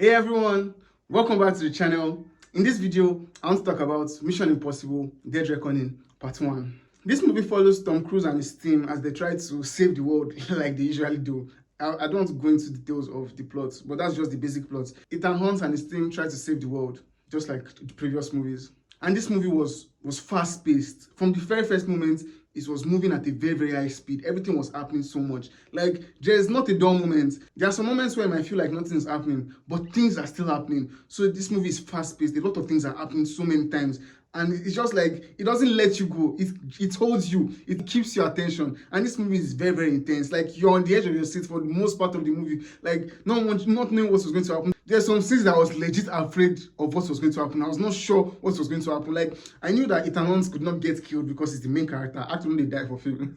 Hey everyone, welcome back to the channel. In this video, I want to talk about Mission Impossible Dead Reckoning Part 1. This movie follows Tom Cruise and his team as they try to save the world like they usually do. I don't want to go into details of the plot, but that's just the basic plot. Ethan Hunt and his team try to save the world, just like the previous movies. And this movie was fast-paced. From the very first moment, it was moving at a very high speed. Everything was happening so much. Like, there's not a dull moment. There are some moments where I might feel like nothing is happening, but things are still happening. So this movie is fast-paced. A lot of things are happening so many times. And it's just like, it doesn't let you go. It holds you. It keeps your attention. And this movie is very intense. Like, you're on the edge of your seat for the most part of the movie. Like, not knowing what was going to happen. There's some scenes that I was legit afraid of what was going to happen. I was not sure what was going to happen. Like, I knew that Ethan Hunt could not get killed because he's the main character. Actually, they die for film.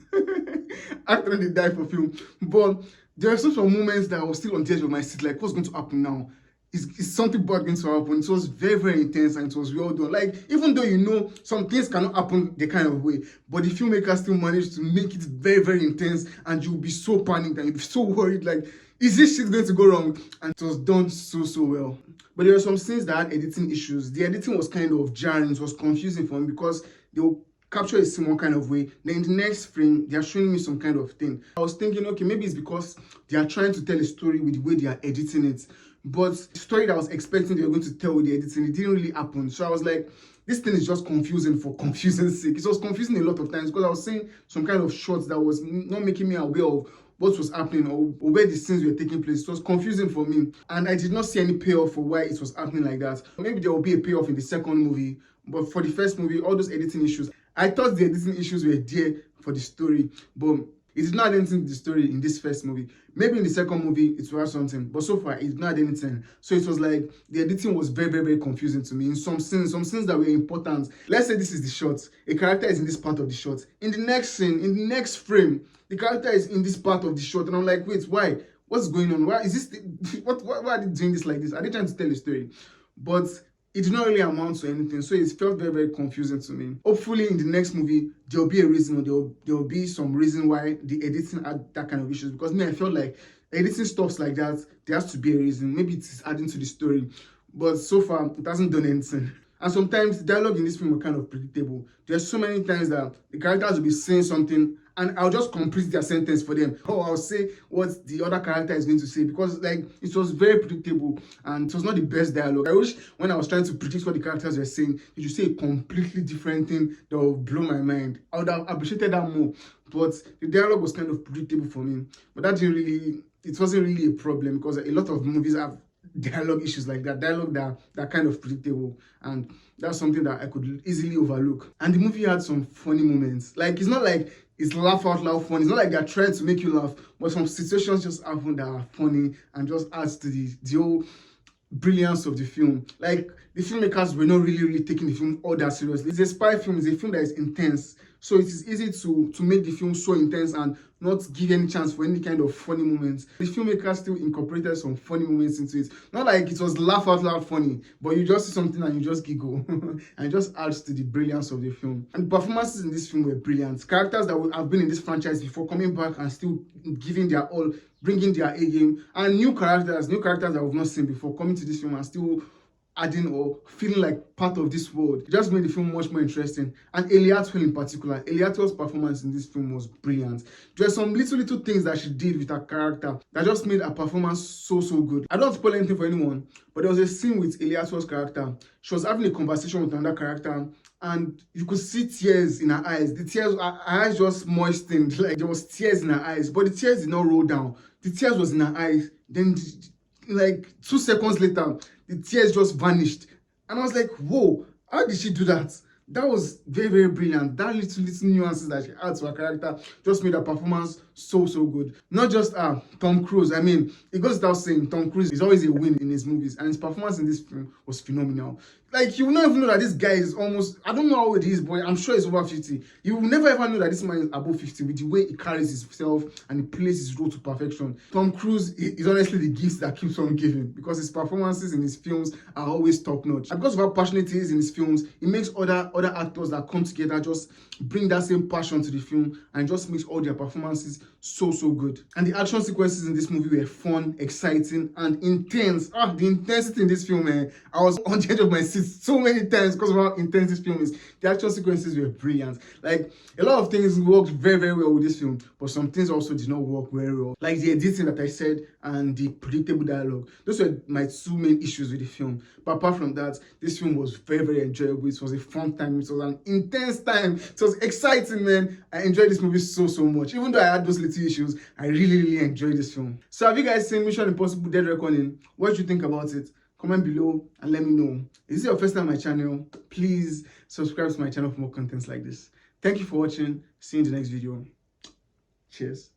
Actually, they die for film. But there are some moments that I was still on the edge of my seat. Like, what's going to happen now? Is something bad going to happen? It was very intense and it was well done. Like, even though you know some things cannot happen the kind of way, but the filmmaker still managed to make it very intense, and you'll be so panicked and you'll be so worried, like, is this shit going to go wrong? And it was done so well. But there were some scenes that had editing issues. The editing was kind of jarring. It was confusing for me because they will capture a scene one kind of way, then in the next frame they are showing me some kind of thing. I was thinking, okay, maybe it's because they are trying to tell a story with the way they are editing it. But the story that I was expecting they were going to tell with the editing, it didn't really happen. So I was like, this thing is just confusing for confusing's sake. It was confusing a lot of times because I was seeing some kind of shots that was not making me aware of what was happening or where the scenes were taking place. It was confusing for me, and I did not see any payoff for why it was happening like that. Maybe there will be a payoff in the second movie, but for the first movie, all those editing issues, I thought the editing issues were there for the story, but it did not add anything to the story in this first movie. Maybe in the second movie it will have something, but so far it did not add anything. So it was like the editing was very confusing to me in some scenes that were important. Let's say this is the shot. A character is in this part of the shot. In the next scene, in the next frame, the character is in this part of the shot, and I'm like, wait, why? What's going on? Why is this? Why are they doing this like this? Are they trying to tell a story? But it did not really amount to anything, so it felt very confusing to me. Hopefully in the next movie there will be a reason, or there will be some reason why the editing had that kind of issues, because me, I felt like editing stuffs like that, there has to be a reason. Maybe it's adding to the story, but so far it hasn't done anything. And sometimes the dialogue in this film were kind of predictable. There's so many times that the characters will be saying something and I'll just complete their sentence for them, or I'll say what the other character is going to say, because like it was very predictable and it was not the best dialogue. I wish when I was trying to predict what the characters were saying, you should say a completely different thing that would blow my mind. I would have appreciated that more, but the dialogue was kind of predictable for me. But that didn't really, it wasn't really a problem, because a lot of movies have dialogue issues like that, dialogue that kind of predictable, and that's something that I could easily overlook. And the movie had some funny moments. Like, it's not like it's laugh out loud funny. It's not like they're trying to make you laugh, but some situations just happen that are funny and just adds to the whole brilliance of the film. Like, the filmmakers were not really taking the film all that seriously. It's a spy film. It's a film that is intense, so it is easy to make the film so intense and not give any chance for any kind of funny moments. The filmmakers still incorporated some funny moments into it. Not like it was laugh out loud funny, but you just see something and you just giggle and it just adds to the brilliance of the film. And the performances in this film were brilliant. Characters that have been in this franchise before coming back and still giving their all, bringing their A game, and new characters that we've not seen before coming to this film and still adding or feeling like part of this world. It just made the film much more interesting. And Hayley Atwell in particular, Hayley Atwell's performance in this film was brilliant. There were some little things that she did with her character that just made her performance so good. I don't spoil anything for anyone, but there was a scene with Hayley Atwell's character. She was having a conversation with another character, and you could see tears in her eyes. The tears, her eyes just moistened, like there was tears in her eyes, but the tears did not roll down. The tears was in her eyes. Then, like 2 seconds later, the tears just vanished, and I was like, whoa, how did she do that? That was very brilliant. That little nuances that she adds to her character just made her performance so good. Not just Tom Cruise. I mean, it goes without saying, Tom Cruise is always a win in his movies, and his performance in this film was phenomenal. Like, you will not even know that this guy is almost, I don't know how old he is, but I'm sure he's over 50. You will never ever know that this man is above 50 with the way he carries himself and he plays his role to perfection. Tom Cruise is honestly the gift that keeps on giving, because his performances in his films are always top notch. And because of how passionate he is in his films, it makes other actors that come together just bring that same passion to the film and just makes all their performances so good. And the action sequences in this movie were fun, exciting, and intense. The intensity in this film, man, I was on the edge of my seat so many times because of how intense this film is. The action sequences were brilliant. Like, a lot of things worked very well with this film, but some things also did not work very well. Like the editing that I said and the predictable dialogue. Those were my two main issues with the film. But apart from that, this film was very enjoyable. It was a fun time. It was an intense time. It was exciting, man. I enjoyed this movie so much. Even though I had those little issues, I really enjoyed this film. So have you guys seen Mission Impossible Dead Reckoning? What do you think about it? Comment below and let me know. Is this your first time on my channel? Please subscribe to my channel for more contents like this. Thank you for watching. See you in the next video. Cheers.